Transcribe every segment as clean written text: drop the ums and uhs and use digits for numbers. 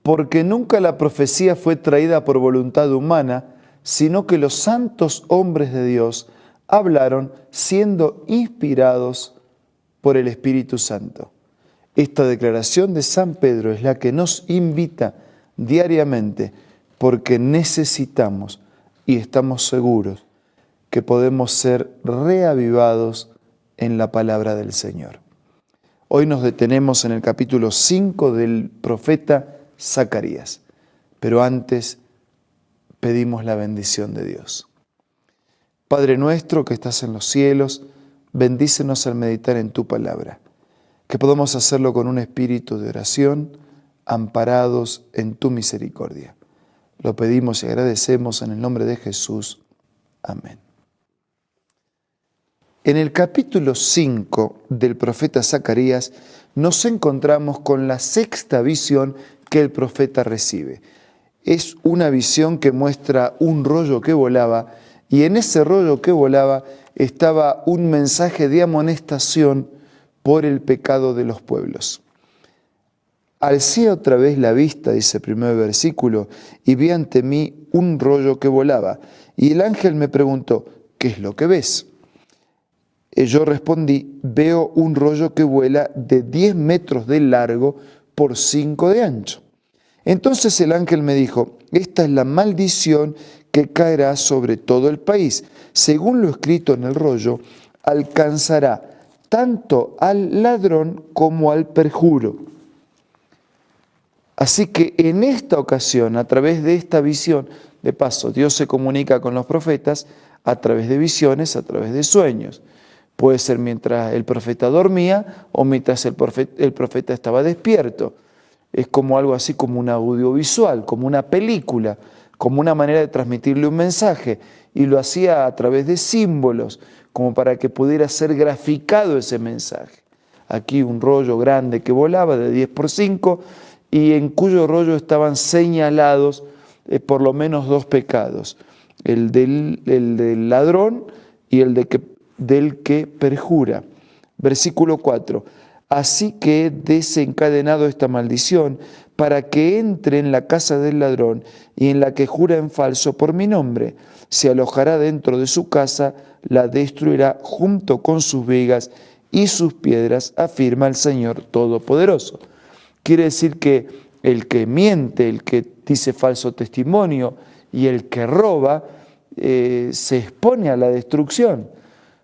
porque nunca la profecía fue traída por voluntad humana, sino que los santos hombres de Dios hablaron siendo inspirados por el Espíritu Santo. Esta declaración de San Pedro es la que nos invita diariamente, porque necesitamos y estamos seguros que podemos ser reavivados en la palabra del Señor. Hoy nos detenemos en el capítulo 5 del profeta Zacarías, pero antes pedimos la bendición de Dios. Padre nuestro que estás en los cielos, bendícenos al meditar en tu palabra, que podamos hacerlo con un espíritu de oración, amparados en tu misericordia. Lo pedimos y agradecemos en el nombre de Jesús. Amén. En el capítulo 5 del profeta Zacarías nos encontramos con la sexta visión que el profeta recibe. Es una visión que muestra un rollo que volaba, y en ese rollo que volaba estaba un mensaje de amonestación por el pecado de los pueblos. Alcé otra vez la vista, dice el primer versículo, y vi ante mí un rollo que volaba. Y el ángel me preguntó, ¿qué es lo que ves? Y yo respondí, veo un rollo que vuela de 10 metros de largo por 5 de ancho. Entonces el ángel me dijo, esta es la maldición que caerá sobre todo el país. Según lo escrito en el rollo, alcanzará tanto al ladrón como al perjuro. Así que en esta ocasión, a través de esta visión, de paso, Dios se comunica con los profetas a través de visiones, a través de sueños. Puede ser mientras el profeta dormía o mientras el profeta estaba despierto. Es como algo así como un audiovisual, como una película, como una manera de transmitirle un mensaje. Y lo hacía a través de símbolos, como para que pudiera ser graficado ese mensaje. Aquí un rollo grande que volaba de 10 por 5 y en cuyo rollo estaban señalados por lo menos 2 pecados, el del ladrón y el del que perjura. Versículo 4. Así que he desencadenado esta maldición para que entre en la casa del ladrón y en la que jura en falso por mi nombre. Se alojará dentro de su casa, la destruirá junto con sus vigas y sus piedras, afirma el Señor Todopoderoso. Quiere decir que el que miente, el que dice falso testimonio y el que roba se expone a la destrucción,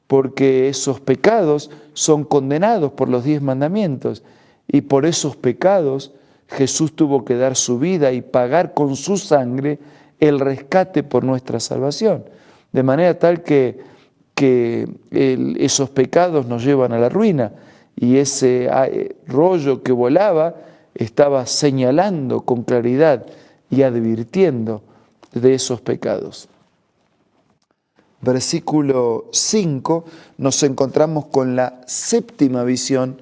porque esos pecados son condenados por los 10 mandamientos y por esos pecados Jesús tuvo que dar su vida y pagar con su sangre el rescate por nuestra salvación, de manera tal que esos pecados nos llevan a la ruina y ese rollo que volaba estaba señalando con claridad y advirtiendo de esos pecados. Versículo 5, nos encontramos con la séptima visión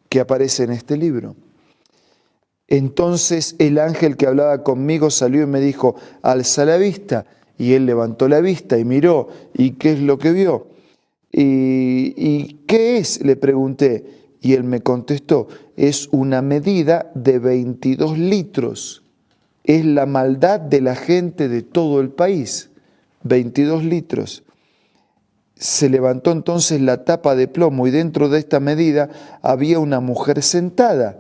que aparece en este libro. Entonces el ángel que hablaba conmigo salió y me dijo, alza la vista. Y él levantó la vista y miró. ¿Y qué es lo que vio? ¿Y qué es? Le pregunté. Y él me contestó, es una medida de 22 litros. Es la maldad de la gente de todo el país. 22 litros. Se levantó entonces la tapa de plomo y dentro de esta medida había una mujer sentada.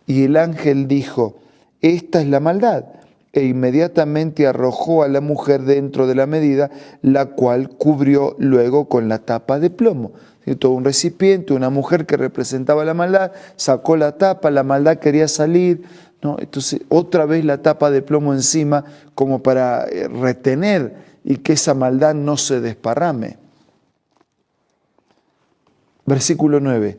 Y el ángel dijo, esta es la maldad. E inmediatamente arrojó a la mujer dentro de la medida, la cual cubrió luego con la tapa de plomo. Todo un recipiente, una mujer que representaba la maldad, sacó la tapa, la maldad quería salir, ¿no? Entonces otra vez la tapa de plomo encima como para retener y que esa maldad no se desparrame. Versículo 9.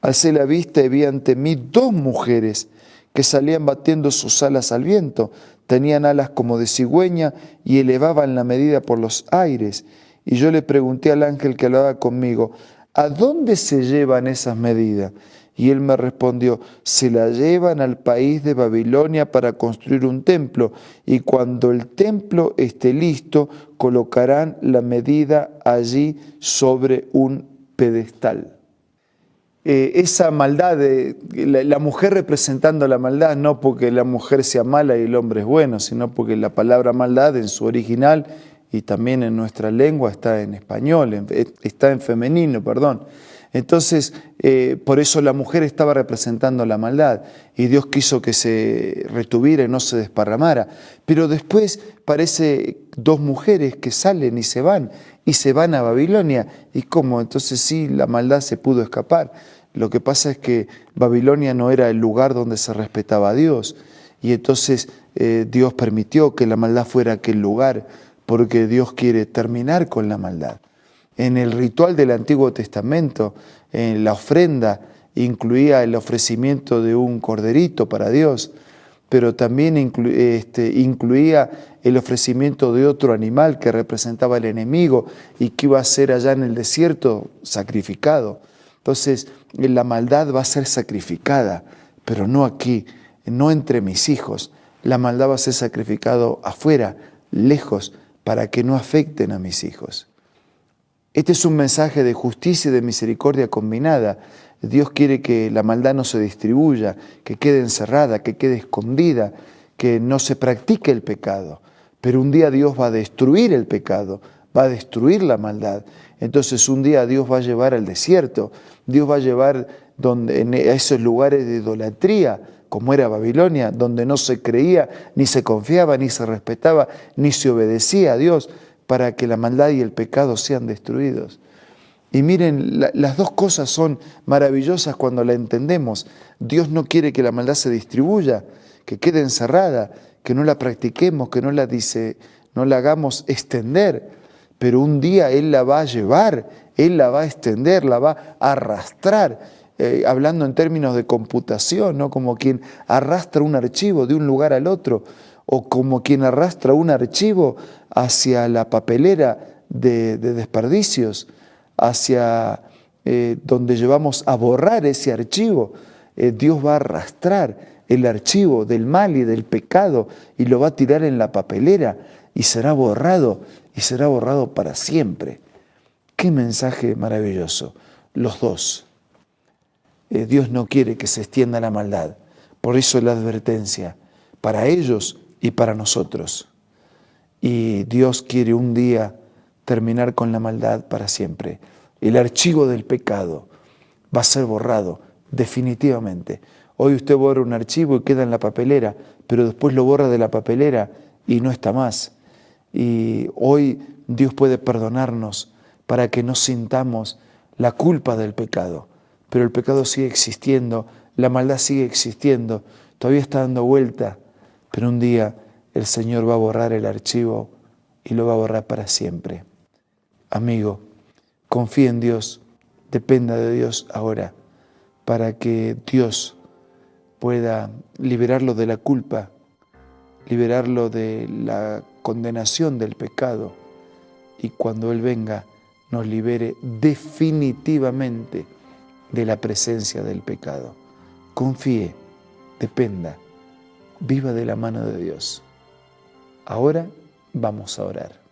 Alcé la vista y vi ante mí 2 mujeres que salían batiendo sus alas al viento. Tenían alas como de cigüeña y elevaban la medida por los aires. Y yo le pregunté al ángel que hablaba conmigo, ¿a dónde se llevan esas medidas? Y él me respondió, se la llevan al país de Babilonia para construir un templo, y cuando el templo esté listo, colocarán la medida allí sobre un pedestal. esa maldad, la mujer representando la maldad, no porque la mujer sea mala y el hombre es bueno, sino porque la palabra maldad en su original y también en nuestra lengua está en español, está en femenino, perdón. Entonces, por eso la mujer estaba representando la maldad y Dios quiso que se retuviera y no se desparramara. Pero después parece dos mujeres que salen y se van a Babilonia. ¿Y cómo? Entonces sí, la maldad se pudo escapar. Lo que pasa es que Babilonia no era el lugar donde se respetaba a Dios y entonces Dios permitió que la maldad fuera aquel lugar porque Dios quiere terminar con la maldad. En el ritual del Antiguo Testamento, en la ofrenda incluía el ofrecimiento de un corderito para Dios, pero también incluía el ofrecimiento de otro animal que representaba al enemigo y que iba a ser allá en el desierto sacrificado. Entonces, la maldad va a ser sacrificada, pero no aquí, no entre mis hijos. La maldad va a ser sacrificado afuera, lejos, para que no afecten a mis hijos. Este es un mensaje de justicia y de misericordia combinada. Dios quiere que la maldad no se distribuya, que quede encerrada, que quede escondida, que no se practique el pecado. Pero un día Dios va a destruir el pecado, va a destruir la maldad. Entonces un día Dios va a llevar al desierto, Dios va a llevar a esos lugares de idolatría, como era Babilonia, donde no se creía, ni se confiaba, ni se respetaba, ni se obedecía a Dios, para que la maldad y el pecado sean destruidos. Y miren, las dos cosas son maravillosas cuando la entendemos. Dios no quiere que la maldad se distribuya, que quede encerrada, que no la practiquemos, que no la hagamos extender. Pero un día Él la va a llevar, Él la va a extender, la va a arrastrar. Hablando en términos de computación, ¿no? Como quien arrastra un archivo de un lugar al otro, o como quien arrastra un archivo hacia la papelera de desperdicios, hacia donde llevamos a borrar ese archivo. Dios va a arrastrar el archivo del mal y del pecado y lo va a tirar en la papelera y será borrado para siempre. ¡Qué mensaje maravilloso! Los dos. Dios no quiere que se extienda la maldad, por eso la advertencia, para ellos y para nosotros. Y Dios quiere un día terminar con la maldad para siempre. El archivo del pecado va a ser borrado definitivamente. Hoy usted borra un archivo y queda en la papelera, pero después lo borra de la papelera y no está más. Y hoy Dios puede perdonarnos para que no sintamos la culpa del pecado. Pero el pecado sigue existiendo, la maldad sigue existiendo, todavía está dando vuelta, pero un día el Señor va a borrar el archivo y lo va a borrar para siempre. Amigo, confíe en Dios, dependa de Dios ahora, para que Dios pueda liberarlo de la culpa, liberarlo de la condenación del pecado y cuando Él venga nos libere definitivamente de la presencia del pecado. Confíe, dependa, viva de la mano de Dios. Ahora vamos a orar.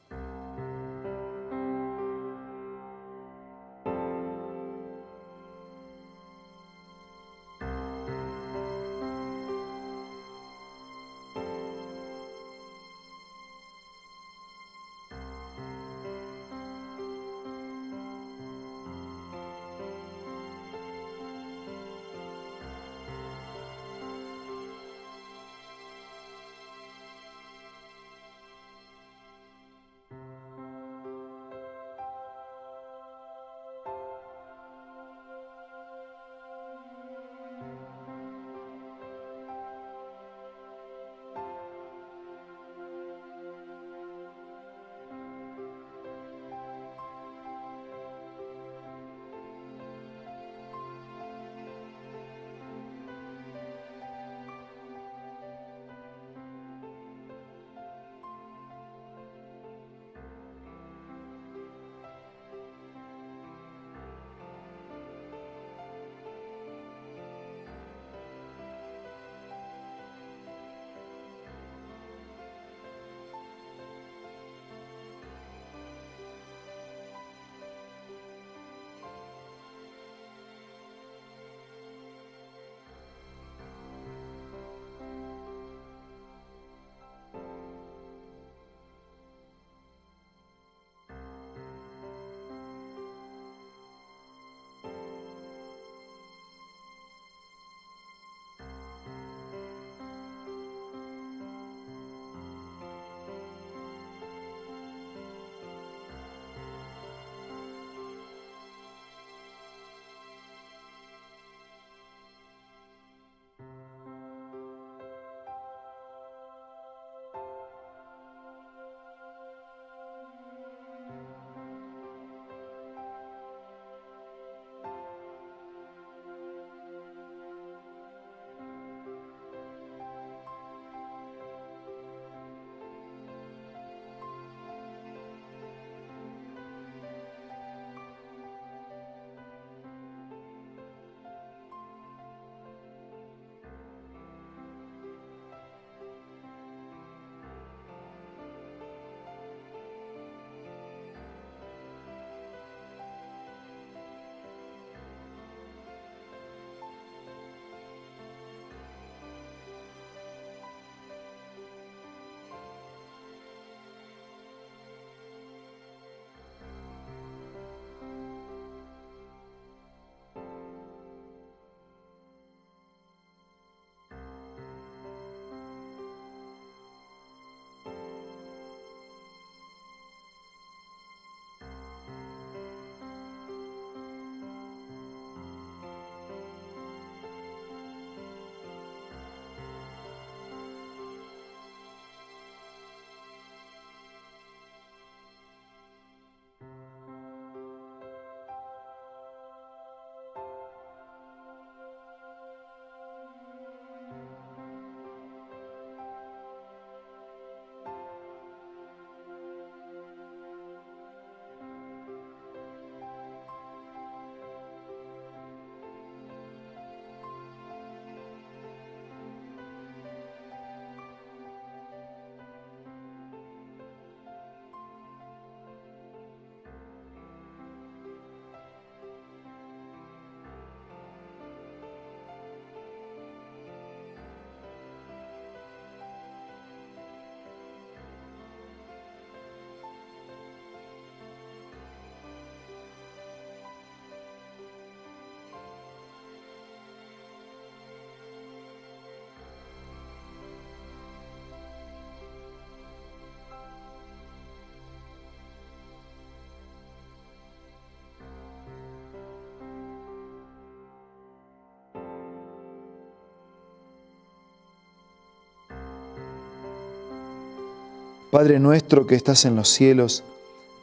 Padre nuestro que estás en los cielos,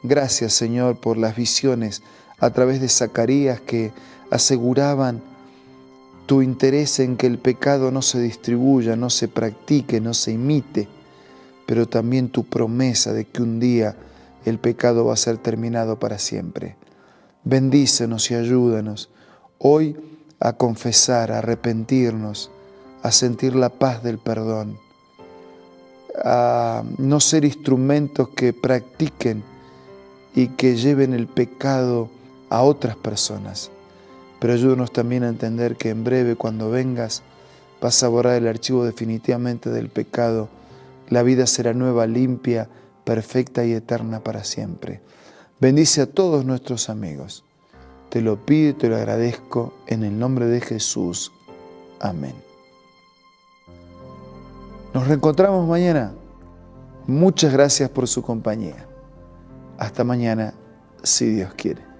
gracias, Señor, por las visiones a través de Zacarías que aseguraban tu interés en que el pecado no se distribuya, no se practique, no se imite, pero también tu promesa de que un día el pecado va a ser terminado para siempre. Bendícenos y ayúdanos hoy a confesar, a arrepentirnos, a sentir la paz del perdón, a no ser instrumentos que practiquen y que lleven el pecado a otras personas. Pero ayúdanos también a entender que en breve, cuando vengas, vas a borrar el archivo definitivamente del pecado. La vida será nueva, limpia, perfecta y eterna para siempre. Bendice a todos nuestros amigos. Te lo pido y te lo agradezco en el nombre de Jesús. Amén. Nos reencontramos mañana. Muchas gracias por su compañía. Hasta mañana, si Dios quiere.